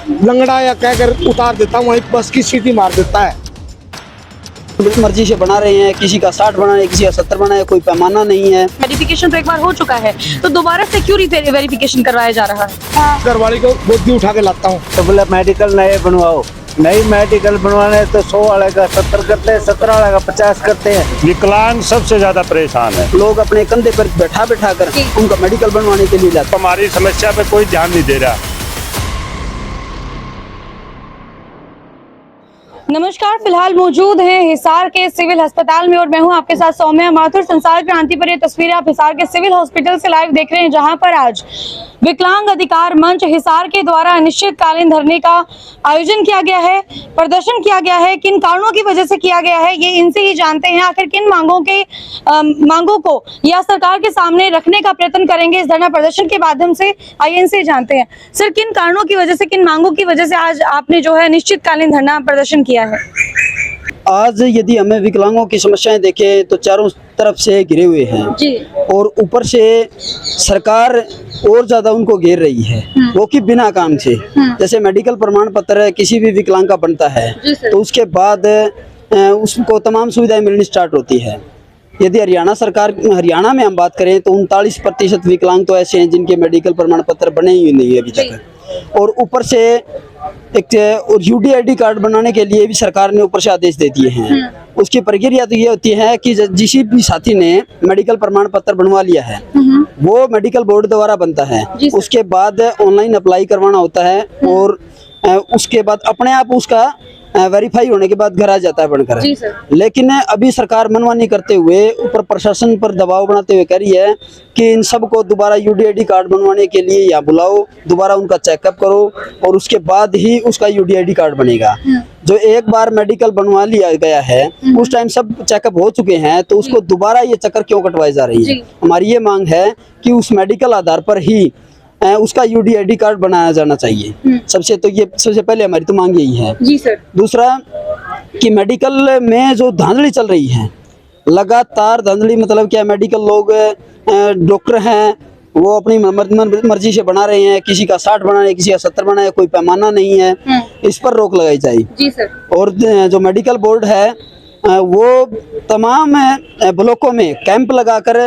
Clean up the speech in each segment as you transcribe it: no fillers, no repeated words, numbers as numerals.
लंगड़ा या कहकर उतार देता हूँ, वहीं बस की सीटी मार देता है। मर्जी से बना रहे हैं, किसी का 60 बना है, किसी का 70 बना है, कोई पैमाना नहीं है। वेरिफिकेशन तो एक बार हो चुका है, तो दोबारा से क्यों वेरिफिकेशन करवाया जा रहा है? घरवाली को गोदी उठा के लाता हूँ। तो बोले मेडिकल नए बनवाओ, नई मेडिकल बनवाने तो 100 वाले का 70 करते हैं, 17 वाले का 50 करते हैं। विकलांग सबसे ज्यादा परेशान है। लोग अपने कंधे पर बैठा बैठा कर उनका मेडिकल बनवाने के लिए लाते हैं। हमारी समस्या पे कोई ध्यान नहीं दे रहा। नमस्कार, फिलहाल मौजूद हैं हिसार के सिविल अस्पताल में और मैं हूं आपके साथ सौम्या माथुर। संसार क्रांति पर ये तस्वीरें आप हिसार के सिविल हॉस्पिटल से लाइव देख रहे हैं, जहां पर आज विकलांग अधिकार मंच हिसार के द्वारा अनिश्चितकालीन धरने का आयोजन किया गया है, प्रदर्शन किया गया है। किन कारणों की वजह से किया गया है ये इनसे ही जानते हैं। आखिर किन मांगों को या सरकार के सामने रखने का प्रयत्न करेंगे इस धरना प्रदर्शन के माध्यम से, आइए इनसे जानते हैं। सर, किन कारणों की वजह से, किन मांगों की वजह से आज आपने जो है अनिश्चितकालीन धरना प्रदर्शन किया है? आज यदि हमें विकलांगों की समस्याएं देखें तो चारों तरफ से घिरे हुए हैं जी। और ऊपर से सरकार और ज्यादा उनको घेर रही है, वो कि बिना काम से। जैसे मेडिकल प्रमाण पत्र किसी भी विकलांग का बनता है तो उसके बाद उसको तमाम सुविधाएं मिलनी स्टार्ट होती है। यदि हरियाणा में हम बात करें तो 39% विकलांग तो ऐसे हैं जिनके मेडिकल प्रमाण पत्र बने ही नहीं है अभी तक। और ऊपर से और यूडीआईडी कार्ड बनाने के लिए भी सरकार ने ऊपर से आदेश दे दिए हैं। उसकी प्रक्रिया तो ये होती है कि जिस भी साथी ने मेडिकल प्रमाण पत्र बनवा लिया है वो मेडिकल बोर्ड द्वारा बनता है, उसके बाद ऑनलाइन अप्लाई करवाना होता है और उसके बाद अपने आप उसका वेरीफाई होने के बाद घर आ जाता है बनकर। लेकिन अभी सरकार मनमानी करते हुए ऊपर प्रशासन पर दबाव बनाते हुए कह रही है कि इन सबको दोबारा यूडीआईडी कार्ड बनवाने के लिए यहाँ बुलाओ, दोबारा उनका चेकअप करो और उसके बाद ही उसका यूडीआईडी कार्ड बनेगा। जो एक बार मेडिकल बनवा लिया गया है उस टाइम सब चेकअप हो चुके हैं, तो उसको दोबारा ये चक्कर क्यों कटवाई जा रही है? हमारी ये मांग है कि उस मेडिकल आधार पर ही उसका यूडीआईडी कार्ड बनाया जाना चाहिए। सबसे पहले हमारी तो मांग यही है जी सर। दूसरा कि मेडिकल में जो धांधली चल रही है, लगातार धांधली, मतलब क्या, मेडिकल लोग डॉक्टर हैं वो अपनी मर्जी से बना रहे हैं, किसी का 60 बना है, किसी का 70 बना है, कोई पैमाना नहीं है। इस पर रोक लगाई जाए जी सर। और जो मेडिकल बोर्ड है वो तमाम ब्लॉकों में कैंप लगाकर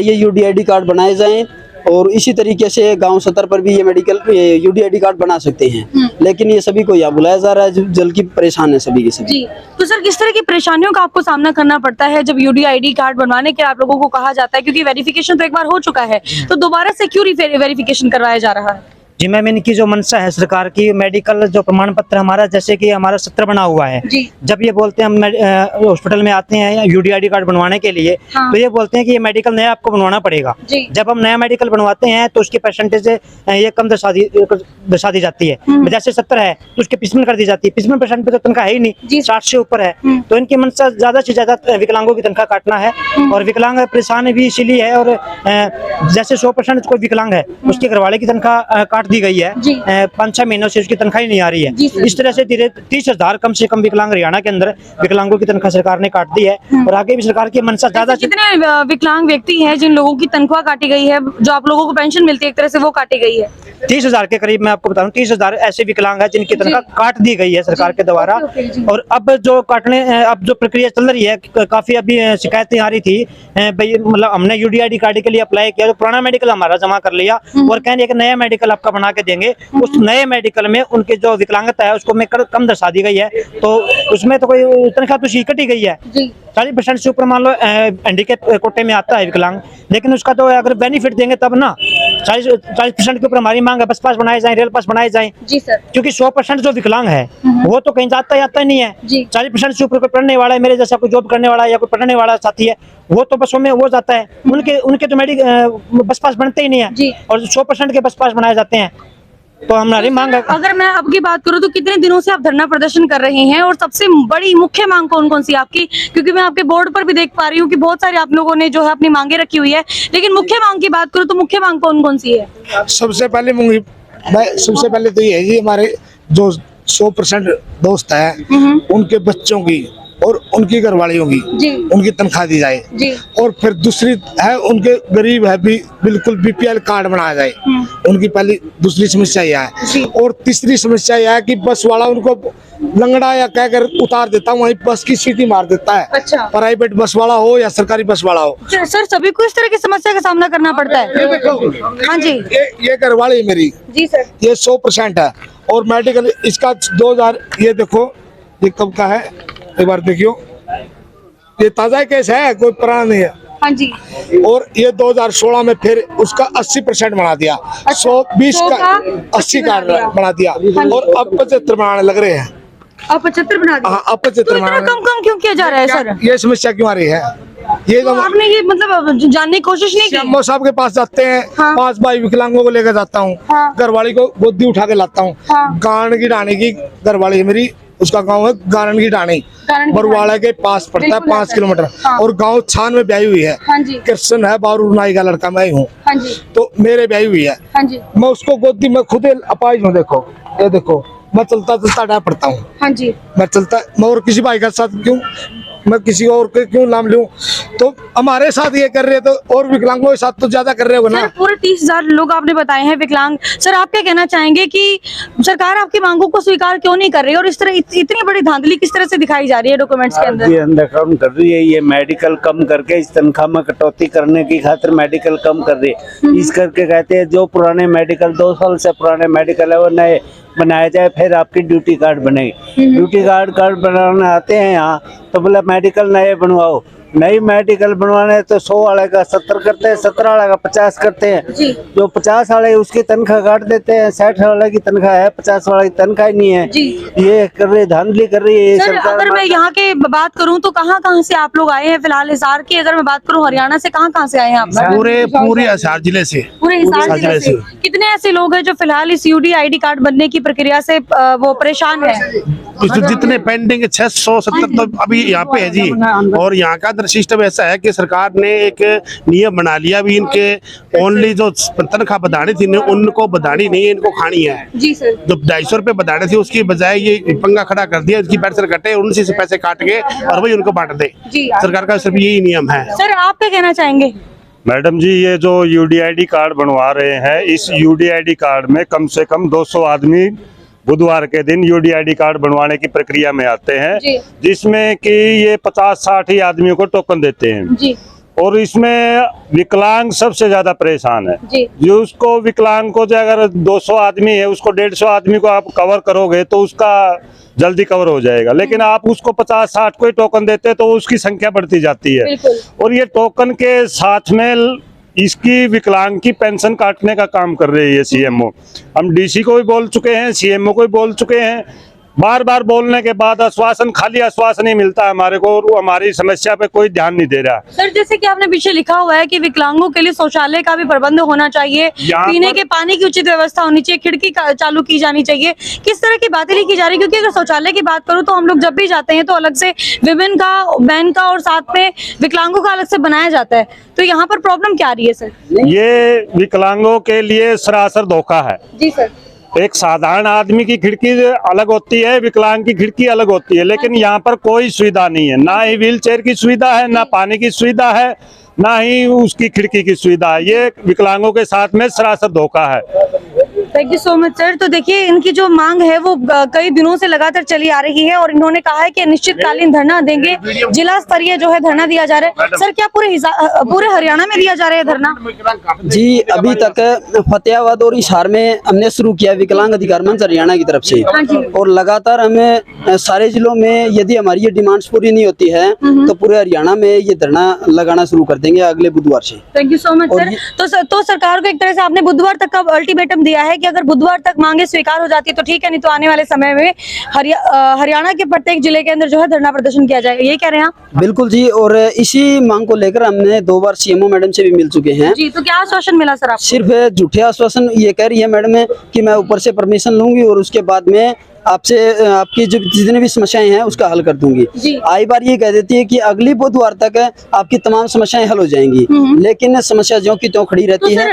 ये यूडीआईडी कार्ड बनाए जाएं और इसी तरीके से गांव स्तर पर भी ये यूडीआईडी कार्ड बना सकते हैं। लेकिन ये सभी को यहाँ बुलाया जा रहा है, जो जल की परेशान है सभी के सभी। जी। तो सर, किस तरह की परेशानियों का आपको सामना करना पड़ता है जब यूडीआईडी कार्ड बनवाने के आप लोगों को कहा जाता है, क्योंकि वेरिफिकेशन तो एक बार हो चुका है, तो दोबारा से क्यों वेरिफिकेशन करवाया जा रहा है? जी मैम, इनकी जो मंशा है सरकार की, मेडिकल जो प्रमाण पत्र हमारा, जैसे कि हमारा 70 बना हुआ है जी। जब ये बोलते हैं हम हॉस्पिटल में आते हैं यूडीआईडी कार्ड बनवाने के लिए, तो ये बोलते हैं कि ये मेडिकल नया आपको बनवाना पड़ेगा। जब हम नया मेडिकल बनवाते हैं तो उसकी परसेंटेज ये कम दर्शा दी जाती है। जैसे 70 है तो उसके 55 कर दी जाती है। 55% पे तो तनख्वाह है ही नहीं, 60 से ऊपर है। तो इनकी मंशा ज्यादा से ज्यादा विकलांगों की तनख्वाह काटना है और विकलांग परेशान भी इसीलिए है। और जैसे 100% कोई विकलांग है उसके घरवाले की तनख्वाह काट दी गई है, 5-6 महीनों से उसकी तनख्वाह ही नहीं आ रही है। इस तरह से 30,000 कम से कम विकलांग हरियाणा के अंदर विकलांगों की तनख्वाह सरकार ने काट दी है और आगे भी सरकार की मंशा ज्यादा। कितने विकलांग व्यक्ति हैं जिन लोगों की तनख्वाह काटी गई है, जो आप लोगों को पेंशन मिलती है एक तरह से वो काटी गई है? 30,000 के करीब मैं आपको बताऊं, 30,000 ऐसे विकलांग है जिनकी तनख्वाह काट दी गई है सरकार के द्वारा। और अब जो प्रक्रिया चल रही है, काफी अभी शिकायतें आ रही थी भाई, मतलब हमने यूडीआईडी कार्ड के लिए अप्लाई किया तो पुराना मेडिकल हमारा जमा कर लिया और कह रही है कि नया मेडिकल आपका बना के देंगे। उस नए मेडिकल में उनकी जो विकलांगता है उसको में कम दर्शा दी गई है, तो उसमें तो कोई तनख्वाह तो कटी गई है। 40% से ऊपर मान लो हैंडीकैप कोटे में आता है विकलांग, लेकिन उसका तो अगर बेनिफिट देंगे तब ना। 40% के ऊपर हमारी मांग है, बस पास बनाए जाए, रेल पास बनाए जाए जी सर। क्योंकि 100% जो विकलांग है वो तो कहीं जाता ही नहीं है। 40% से ऊपर कोई पढ़ने वाला है, मेरे जैसा कोई जॉब करने वाला है या कोई पढ़ने वाला साथी है, वो तो बसों में वो जाता है। उनके तो बस पास बनते ही नहीं है और 100% के बस पास बनाए जाते हैं। तो हमारी मांग, अगर मैं आपकी बात करूं तो कितने दिनों से आप धरना प्रदर्शन कर रहे हैं और सबसे बड़ी मुख्य मांग कौन सी आपकी? क्योंकि मैं आपके बोर्ड पर भी देख पा रही हूँ कि बहुत सारे आप लोगों ने जो है अपनी मांगे रखी हुई है, लेकिन मुख्य मांग की बात करूं तो मुख्य मांग कौन सी है? सबसे पहले तो ये है जी, हमारे जो 100% दोस्त है उनके बच्चों की और उनकी घरवालियों की जी उनकी तनख्वाह दी जाए। जी और फिर दूसरी है उनके गरीब है भी बिल्कुल बीपीएल कार्ड बनाया जाए। उनकी पहली दूसरी समस्या यह जी। है। और तीसरी समस्या यह है कि बस वाला उनको लंगड़ा या कहकर उतार देता है, वहीं बस की सीटी मार देता है। अच्छा। प्राइवेट बस वाला हो या सरकारी बस वाला हो। सर सभी को इस तरह की समस्या का सामना करना पड़ता है। ये देखो, हाँ जी ये घरवाली है मेरी, जी सर ये 100% है। और मेडिकल इसका 2000, ये देखो ये कब का है, एक बार देखियो, ये ताजा केस है, कोई पुराना नहीं है। हाँ जी और ये 2016 में फिर उसका 80% बना दिया। 120 का 80 का बना दिया। और अब 75 बनाने लग रहे हैं। आप 75 बना दिए। हाँ, अब 75 तो इतना बनाने। कम क्यों किया जा रहा है सर? ये समस्या क्यों आ रही है? ये तो आपने ये मतलब जानने की कोशिश नहीं की? सीएमओ साहब के पास जाते हैं। हाँ। 5 भाई विकलांगों को लेकर जाता हूँ। हाँ। घरवाली को गोदी उठा के लाता हूँ। हाँ। गान की डाणी की घरवाली है मेरी, उसका गांव है गारण की डाणी, गारण की बरुवाड़ा के पास पड़ता है, बिल्कुल 5 है। किलोमीटर। हाँ। और गांव छान में ब्याही हुई है। हाँ जी कृष्ण है, बारू नाई का लड़का मैं ही हूँ। हाँ जी तो मेरे ब्याही हुई है। हाँ जी मैं उसको गोदी में खुद अपाइज हूँ। देखो ये देखो, मैं चलता चलता डा पड़ता हूँ। हाँ जी मैं और किसी भाई का साथ क्यों, मैं किसी और के क्यों नाम लूं? तो हमारे साथ ये कर रहे तो और विकलांगों के साथ तो ज्यादा कर रहे हो ना। सर पूरे 30,000 लोग आपने बताए हैं विकलांग। सर आप क्या कहना चाहेंगे कि सरकार आपकी मांगों को स्वीकार क्यों नहीं कर रही और इस तरह इतनी बड़ी धांधली किस तरह से दिखाई जा रही है डॉक्यूमेंट्स के अंदर? ये अंदर काम कर रही है, ये मेडिकल कम करके इस तनख्वाह में कटौती करने की खातिर मेडिकल कम कर रही है। इस करके कहते हैं जो पुराने मेडिकल 2 साल से पुराने मेडिकल है वो नए बनाया जाए, फिर आपकी ड्यूटी कार्ड बनेगी। ड्यूटी कार्ड बनाने आते हैं यहाँ तो बोला मेडिकल नए बनवाओ। नई मेडिकल बनवाने तो 100 वाले का 70 करते हैं, 17 वाले का 50 करते हैं। जी जो 50 वाले उसकी तनख्वाह काट देते हैं, 60 वाले की तनख्वाह है, 50 वाले की तनख्वाह नहीं है। जी ये कर रही धांधली कर रही है ये सर सरकार। अगर मैं यहाँ के बात करूँ तो कहाँ कहाँ से आप लोग आए हैं? फिलहाल हिसार की अगर मैं बात करूँ, हरियाणा से कहाँ से आए हैं आप? पूरे हिसार जिले से। पूरे हिसार जिले से। कितने ऐसे लोग हैं जो फिलहाल इस यूडी आईडी कार्ड बनने की प्रक्रिया से वो परेशान है? जितने पेंडिंग 670 तो अभी यहाँ पे है जी। और यहाँ का सिस्टम ऐसा है कि सरकार ने एक नियम बना लिया, अभी इनके ओनली जो तनख्वाह बढ़ानी थी उनको बढ़ानी नहीं है, इनको खानी है। जी सर जो 250 रुपए बढ़ाने थे उसकी बजाय ये पंगा खड़ा कर दिया, इसकी पेंशन कटे, उनसे से पैसे काट के और वही उनको बांट दे। जी सरकार का सिर्फ यही नियम है। सर आप क्या कहना चाहेंगे? मैडम जी, ये जो यूडीआईडी कार्ड बनवा रहे हैं, इस यूडीआईडी कार्ड में कम से कम 200 आदमी बुधवार के दिन यूडीआईडी कार्ड बनवाने की प्रक्रिया में आते हैं, जिसमें कि ये 50-60 ही आदमियों को टोकन देते हैं। जी और इसमें विकलांग सबसे ज्यादा परेशान है जी जो उसको विकलांग को जो अगर 200 आदमी है उसको 150 आदमी को आप कवर करोगे तो उसका जल्दी कवर हो जाएगा, लेकिन आप उसको 50-60 को ही टोकन देते तो उसकी संख्या बढ़ती जाती है। और ये टोकन के साथ में इसकी विकलांग की पेंशन काटने का काम कर रही है सीएमओ। हम डीसी को भी बोल चुके हैं, सीएमओ को भी बोल चुके हैं, बार बार बोलने के बाद आश्वासन, खाली आश्वासन ही मिलता है हमारे को, और हमारी समस्या पे कोई ध्यान नहीं दे रहा। सर जैसे कि आपने पीछे लिखा हुआ है कि विकलांगों के लिए शौचालय का भी प्रबंध होना चाहिए, पीने के पानी की उचित व्यवस्था होनी चाहिए, खिड़की चालू की जानी चाहिए, किस तरह की बातें लिखी जा रही है? क्योंकि अगर शौचालय की बात करूं तो हम लोग जब भी जाते हैं तो अलग से विमेन का, मैन का और साथ में विकलांगों का अलग से बनाया जाता है, तो यहाँ पर प्रॉब्लम क्या आ रही है सर? ये विकलांगों के लिए सरासर धोखा है। जी सर। एक साधारण आदमी की खिड़की अलग होती है, विकलांग की खिड़की अलग होती है, लेकिन यहाँ पर कोई सुविधा नहीं है, ना ही व्हील चेयर की सुविधा है, ना पानी की सुविधा है, ना ही उसकी खिड़की की सुविधा है। ये विकलांगों के साथ में सरासर धोखा है। Thank you so much sir. तो देखिए इनकी जो मांग है वो कई दिनों से लगातार चली आ रही है और इन्होंने कहा है कि अनिश्चितकालीन धरना देंगे, जिला स्तरीय जो है धरना दिया जा रहा है। सर क्या पूरे हरियाणा में दिया जा रहा है धरना? जी अभी तक फतेहाबाद और हिसार में हमने शुरू किया विकलांग अधिकार मंच हरियाणा की तरफ से, और लगातार हमें सारे जिलों में यदि हमारी ये डिमांड्स पूरी नहीं होती है तो पूरे हरियाणा में ये धरना लगाना शुरू कर देंगे अगले बुधवार से। Thank you so much sir. तो सरकार को एक तरह से आपने बुधवार तक का अल्टीमेटम दिया है कि अगर बुधवार तक मांगे स्वीकार हो जाती है तो ठीक है, नहीं तो आने वाले समय में हरियाणा के प्रत्येक जिले के अंदर जो है धरना प्रदर्शन किया जाएगा, ये कह रहे हैं आप? बिल्कुल जी, और इसी मांग को लेकर हमने 2 बार सीएमओ मैडम से भी मिल चुके हैं। जी, तो क्या आश्वासन मिला सर आपको? सिर्फ झूठे आश्वासन। ये कह रही है मैडम कि मैं ऊपर से परमिशन लूंगी और उसके बाद में आपसे आपकी जो जितनी भी समस्याएं हैं उसका हल कर दूंगी। जी। आई बार ये कह देती है कि अगली बुधवार तक आपकी तमाम समस्याएं हल हो जाएंगी, लेकिन समस्या ज्यों की त्यों खड़ी तो रहती है।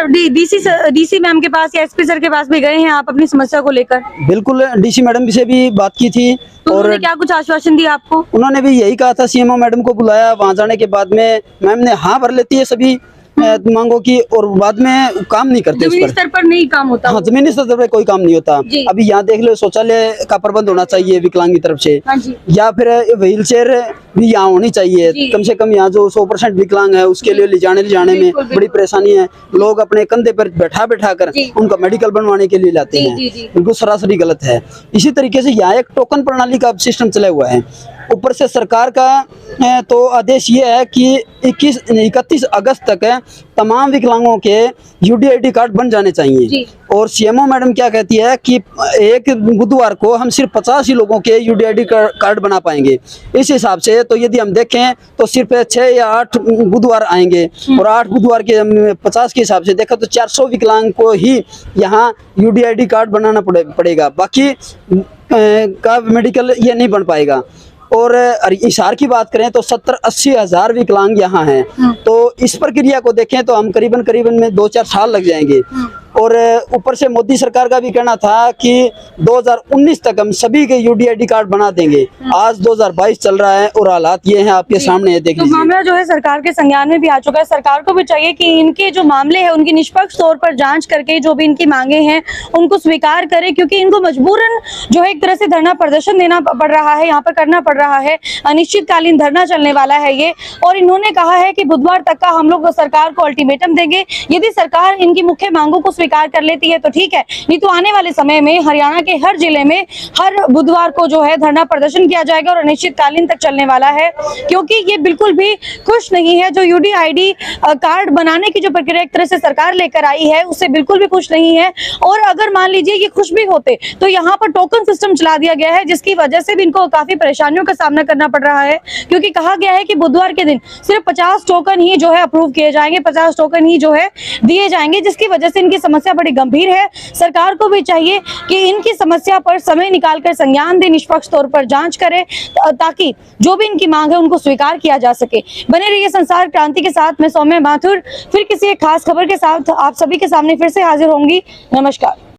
सर डीसी मैम के पास या एसपी सर के पास भी गए हैं आप अपनी समस्या को लेकर? बिल्कुल, डीसी मैडम से भी बात की थी तो और उन्होंने क्या कुछ आश्वासन दिया आपको? उन्होंने भी यही कहा था। सीएमओ मैडम को बुलाया, वहां जाने के बाद में मैम ने हाँ भर लेती है सभी मांगों की और बाद में काम नहीं करते उस जमीनी पर। स्तर पर नहीं काम होता? हाँ, जमीनी स्तर पर कोई काम नहीं होता। जी। अभी यहाँ देख लो, शौचालय का प्रबंध होना चाहिए विकलांग की तरफ से, हाँ जी। या फिर व्हील चेयर भी यहाँ होनी चाहिए। जी। कम से कम यहाँ जो 100% विकलांग है उसके लिए ले जाने में बिल्कुल, बड़ी परेशानी है। लोग अपने कंधे पर बैठा कर जी। उनका मेडिकल बनवाने के लिए लाते जी, हैं। जी, जी। बिल्कुल सरासरी गलत है। इसी तरीके से यहाँ एक टोकन प्रणाली का सिस्टम चला हुआ है। ऊपर से सरकार का तो आदेश ये है कि 31 अगस्त तक तमाम विकलांगों के यूडीआईडी कार्ड बन जाने चाहिए। जी। और सीएमओ मैडम क्या कहती है कि एक बुधवार को हम सिर्फ 50 ही लोगों के यूडीआईडी कार्ड बना पाएंगे। इस हिसाब से तो यदि हम देखें तो सिर्फ 6 या 8 बुधवार आएंगे और 8 बुधवार के 50 के हिसाब से देखा तो 400 विकलांग को ही यहाँ यूडीआईडी कार्ड बनाना पड़ेगा। बाकी का मेडिकल ये नहीं बन पाएगा। और हिसार की बात करें तो 70-80 हजार विकलांग यहाँ हैं। तो इस प्रक्रिया को देखें तो हम करीबन में 2-4 साल लग जाएंगे। और ऊपर से मोदी सरकार का भी कहना था कि 2019 तक हम सभी के यूडीआईडी कार्ड बना देंगे। आज 2022 चल रहा है और हालात ये हैं आपके सामने है, देख तो लीजिए। मामला जो है सरकार के संज्ञान में भी आ चुका है। सरकार को भी चाहिए कि इनके जो मामले हैं उनकी निष्पक्ष तौर पर जांच करके जो भी इनकी मांगे हैं उनको स्वीकार करे, क्योंकि इनको मजबूरन जो है एक तरह से धरना प्रदर्शन देना पड़ रहा है, यहाँ पर करना पड़ रहा है। अनिश्चितकालीन धरना चलने वाला है ये। और इन्होंने कहा है कि बुधवार तक का हम लोग सरकार को अल्टीमेटम देंगे। यदि सरकार इनकी मुख्य मांगों को स्वीकार कर लेती है तो ठीक है, नहीं तो आने वाले समय में हरियाणा के हर जिले में हर बुधवार को जो है धरना प्रदर्शन किया जाएगा और अनिश्चितकालीन तक चलने वाला है। क्योंकि ये बिल्कुल भी खुश नहीं है। जो यूडीआईडी कार्ड बनाने की जो प्रक्रिया एक तरह से सरकार लेकर आई है उससे बिल्कुल भी खुश नहीं है। और अगर मान लीजिए ये खुश भी होते तो यहाँ पर टोकन सिस्टम चला दिया गया है, जिसकी वजह से भी इनको काफी परेशानियों का सामना करना पड़ रहा है। क्योंकि कहा गया है कि बुधवार के दिन सिर्फ 50 टोकन ही जो है अप्रूव किए जाएंगे, 50 टोकन ही जो है दिए जाएंगे, जिसकी वजह से इनकी समस्या बड़ी गंभीर है। सरकार को भी चाहिए कि इनकी समस्या पर समय निकालकर संज्ञान दे, निष्पक्ष तौर पर जांच करे, ताकि जो भी इनकी मांग है उनको स्वीकार किया जा सके। बने रहिए संसार क्रांति के साथ। मैं सौम्या माथुर फिर किसी एक खास खबर के साथ आप सभी के सामने फिर से हाजिर होंगी। नमस्कार।